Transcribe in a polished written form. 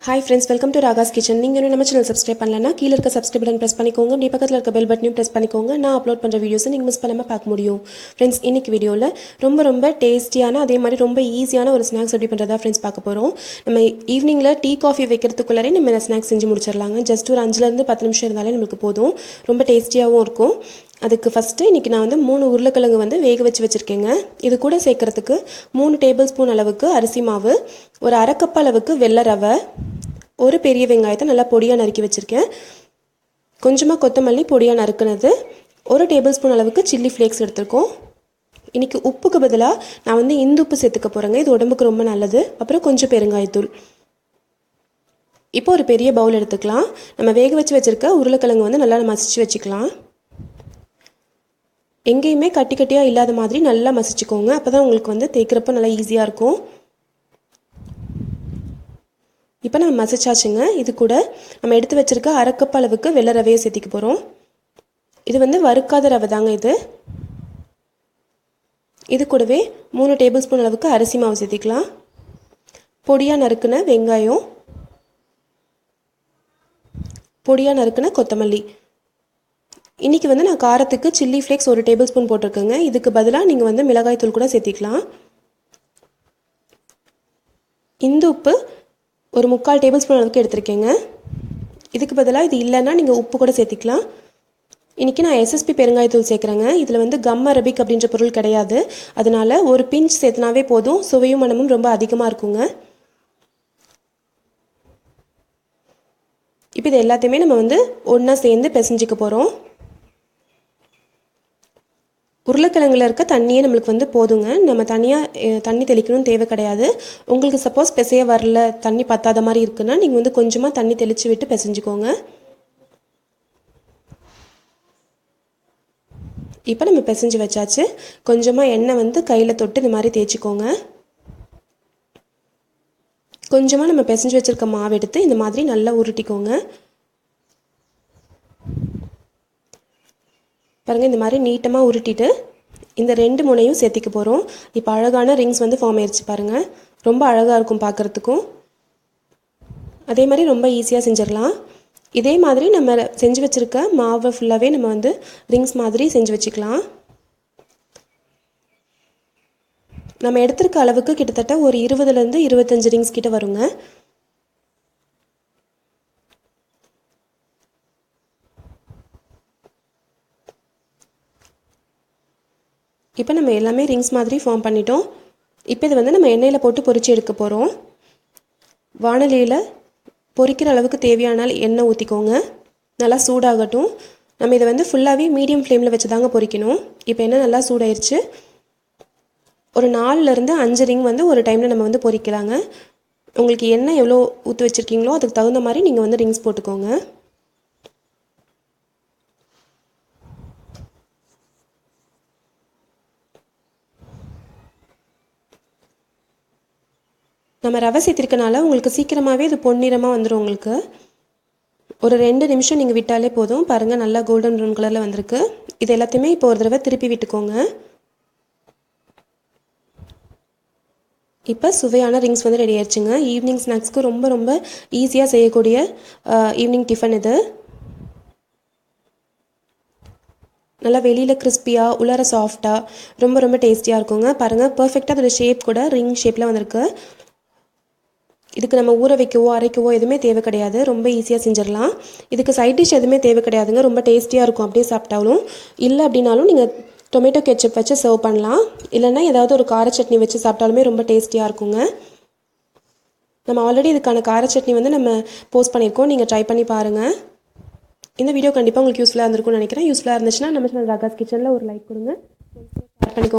Hi friends, welcome to Ragas kitchen. நீங்க இன்னும் நம்ம சேனல் சப்ஸ்கிரைப் பண்ணலனா கீழ இருக்க சப்ஸ்கிரைப் பட்டன் பிரஸ் பண்ணிக்கோங்க. அப்படியே பக்கத்துல இருக்க பெல் பட்டனையும் பிரஸ் பண்ணிக்கோங்க. நான் அப்லோட் பண்ற வீடியோஸ் நீங்க மிஸ் பண்ணாம பார்க்க முடியும். फ्रेंड्स, இன்னைக்கு வீடியோல ரொம்ப டேஸ்டியான அதே மாதிரி ரொம்ப ஈஸியான ஒரு ஸ்நாக்ஸ் எப்படி பண்றதா फ्रेंड्स பார்க்க போறோம். நம்ம ஈவினிங்ல டீ காஃபி வைக்கிறதுக்குள்ளே நம்ம இந்த ஸ்நாக்ஸ் செஞ்சு முடிச்சிரலாங்க. ஜஸ்ட் ஒரு 5 ல இருந்து 10 நிமிஷம் இருந்தாலே நமக்கு போதும். ரொம்ப டேஸ்டியாவும் இருக்கும். அதுக்கு ஃபஸ்ட்டு இன்றைக்கி நான் வந்து 3 உருளைக்கிழங்கு வந்து வேக வச்சுருக்கேங்க. இது கூட சேர்க்குறதுக்கு 3 டேபிள் ஸ்பூன் அளவுக்கு அரிசி மாவு, ஒரு அரை கப் அளவுக்கு வெள்ளை ரவை, ஒரு பெரிய வெங்காயத்தை நல்லா பொடியாக நறுக்கி வச்சுருக்கேன், கொஞ்சமாக கொத்தமல்லி பொடியாக நறுக்குனது, ஒரு டேபிள் ஸ்பூன் அளவுக்கு சில்லி ஃப்ளேக்ஸ் எடுத்துருக்கோம். இன்றைக்கி உப்புக்கு பதிலாக நான் வந்து இந்து உப்பு சேர்த்துக்க போகிறேங்க. இது உடம்புக்கு ரொம்ப நல்லது. அப்புறம் கொஞ்சம் பெருங்காயத்தூள். இப்போ ஒரு பெரிய பவுல் எடுத்துக்கலாம். நம்ம வேக வச்சுருக்க உருளைக்கிழங்கு வந்து நல்லா மசிச்சு வச்சுக்கலாம். எங்கேயுமே கட்டி கட்டியாக இல்லாத மாதிரி நல்லா மசிச்சுக்கோங்க. அப்போ தான் உங்களுக்கு வந்து தேய்க்கிறப்ப நல்லா ஈஸியாக இருக்கும். இப்போ நம்ம மசிச்சாச்சுங்க. இது கூட நம்ம எடுத்து வச்சுருக்க அரை கப் அளவுக்கு வெள்ளை ரவையை சேர்த்திக்க போகிறோம். இது வந்து வறுக்காத ரவை தாங்க. இது கூடவே 3 டேபிள் ஸ்பூன் அளவுக்கு அரிசி மாவு சேர்த்திக்கலாம். பொடியாக நறுக்குன வெங்காயம், பொடியாக நறுக்குன கொத்தமல்லி. இன்றைக்கி வந்து நான் காரத்துக்கு சில்லி ஃப்ளேக்ஸ் ஒரு டேபிள் ஸ்பூன் போட்டிருக்கேங்க. இதுக்கு பதிலாக நீங்கள் வந்து மிளகாய் தூள் கூட சேர்த்திக்கலாம். இந்த உப்பு ஒரு 3/4 டேபிள் ஸ்பூன் அளவுக்கு எடுத்திருக்கேங்க. இதுக்கு பதிலாக இது இல்லைன்னா நீங்கள் உப்பு கூட சேர்த்திக்கலாம். இன்றைக்கி நான் எஸ்எஸ்பி பெருங்காயத்தூள் சேர்க்குறேங்க. இதில் வந்து கம் அரபிக் அப்படின்ற பொருள் கிடையாது. அதனால் ஒரு பிஞ்ச் சேர்த்துனாவே போதும். சுவையும் மனமும் ரொம்ப அதிகமாக இருக்குங்க. இப்போ இது எல்லாத்தையுமே நம்ம வந்து ஒன்றா சேர்ந்து பிசைஞ்சிக்க போகிறோம். உருளைக்கிழங்குல இருக்க தண்ணியே நம்மளுக்கு வந்து போதுங்க. நம்ம தனியாக தண்ணி தெளிக்கணும்னு தேவை கிடையாது. உங்களுக்கு சப்போஸ் பிசைய வரல, தண்ணி பத்தாத மாதிரி இருக்குன்னா நீங்கள் வந்து கொஞ்சமாக தண்ணி தெளித்து விட்டு பிசைஞ்சிக்கோங்க. இப்போ நம்ம பிசைஞ்சு வச்சாச்சு. கொஞ்சமாக எண்ணெய் வந்து கையில் தொட்டு இந்த மாதிரி தேய்ச்சிக்கோங்க. கொஞ்சமாக நம்ம பிசைஞ்சு வச்சுருக்க மாவு எடுத்து இந்த மாதிரி நல்லா உருட்டிக்கோங்க. பாருங்கள், இந்த மாதிரி நீட்டமாக உருட்டிட்டு இந்த 2 முனையும் சேர்த்திக்க போகிறோம். இப்போ அழகான ரிங்ஸ் வந்து ஃபார்ம் ஆயிடுச்சு பாருங்கள். ரொம்ப அழகாக இருக்கும் பார்க்குறதுக்கும். அதே மாதிரி ரொம்ப ஈஸியாக செஞ்சிடலாம். இதே மாதிரி நம்ம செஞ்சு வச்சுருக்க மாவை ஃபுல்லாகவே நம்ம வந்து ரிங்ஸ் மாதிரி செஞ்சு வச்சுக்கலாம். நம்ம எடுத்துருக்க அளவுக்கு கிட்டத்தட்ட ஒரு 20லேருந்து 25 ரிங்ஸ் கிட்ட வருங்க. இப்போ நம்ம எல்லாமே ரிங்ஸ் மாதிரி ஃபார்ம் பண்ணிட்டோம். இப்போ இது வந்து நம்ம எண்ணெயில் போட்டு பொரிச்சு எடுக்க போகிறோம். வாணலியில் பொரிக்கிற அளவுக்கு தேவையான எண்ணெய் ஊற்றிக்கோங்க. நல்லா சூடாகட்டும். நம்ம இதை வந்து ஃபுல்லாகவே மீடியம் ஃப்ளேமில் வச்சு தாங்க பொரிக்கணும். இப்போ எண்ணெய் நல்லா சூடாயிருச்சு. ஒரு 4லேருந்து 5 ரிங் வந்து ஒரு டைமில் நம்ம வந்து பொரிக்கலாங்க. உங்களுக்கு எண்ணெய் எவ்வளோ ஊற்றி வச்சுருக்கீங்களோ அதுக்கு தகுந்த மாதிரி நீங்கள் வந்து ரிங்ஸ் போட்டுக்கோங்க. நம்ம ரவை சேர்த்திருக்கனால உங்களுக்கு சீக்கிரமாகவே இது பொன்னிறமாக வந்துடும். உங்களுக்கு ஒரு 2 நிமிஷம் நீங்கள் விட்டாலே போதும். பாருங்கள், நல்லா கோல்டன் ப்ரௌன் கலரில் வந்திருக்கு. இது எல்லாத்தையுமே இப்போ ஒரு தடவை திருப்பி விட்டுக்கோங்க. இப்போ சுவையான ரிங்ஸ் வந்து ரெடி ஆயிடுச்சுங்க. ஈவினிங் ஸ்நாக்ஸ்க்கு ரொம்ப ஈஸியாக செய்யக்கூடிய ஈவினிங் டிஃபன் இது. நல்லா வெளியில் கிறிஸ்பியாக உள்ளார சாஃப்டாக ரொம்ப டேஸ்டியாக இருக்குங்க. பாருங்கள், பர்ஃபெக்டாக அதோட ஷேப் கூட ரிங் ஷேப்பில் வந்திருக்கு. இதுக்கு நம்ம ஊற வைக்கவோ அரைக்கவோ எதுவுமே தேவை கிடையாது. ரொம்ப ஈஸியாக செஞ்சிடலாம். இதுக்கு சைட் டிஷ் எதுவுமே தேவை கிடையாதுங்க. ரொம்ப டேஸ்டியாக இருக்கும் அப்படியே சாப்பிட்டாலும். இல்லை அப்படின்னாலும் நீங்கள் டொமேட்டோ கெச்சப் வச்சு சர்வ் பண்ணலாம். இல்லைன்னா ஏதாவது ஒரு கார சட்னி வச்சு சாப்பிட்டாலுமே ரொம்ப டேஸ்டியாக இருக்குங்க. நம்ம ஆல்ரெடி இதுக்கான கார சட்னி வந்து நம்ம போஸ்ட் பண்ணியிருக்கோம். நீங்கள் ட்ரை பண்ணி பாருங்கள். இந்த வீடியோ கண்டிப்பாக உங்களுக்கு யூஸ்ஃபுல்லாக இருந்திருக்கும்னு நினைக்கிறேன். யூஸ்ஃபுல்லாக இருந்துச்சுன்னா நம்ம சேனல் ராகாஸ் கிச்சனில் ஒரு லைக் கொடுங்க. ஷேர் பண்ணிக்கோங்க.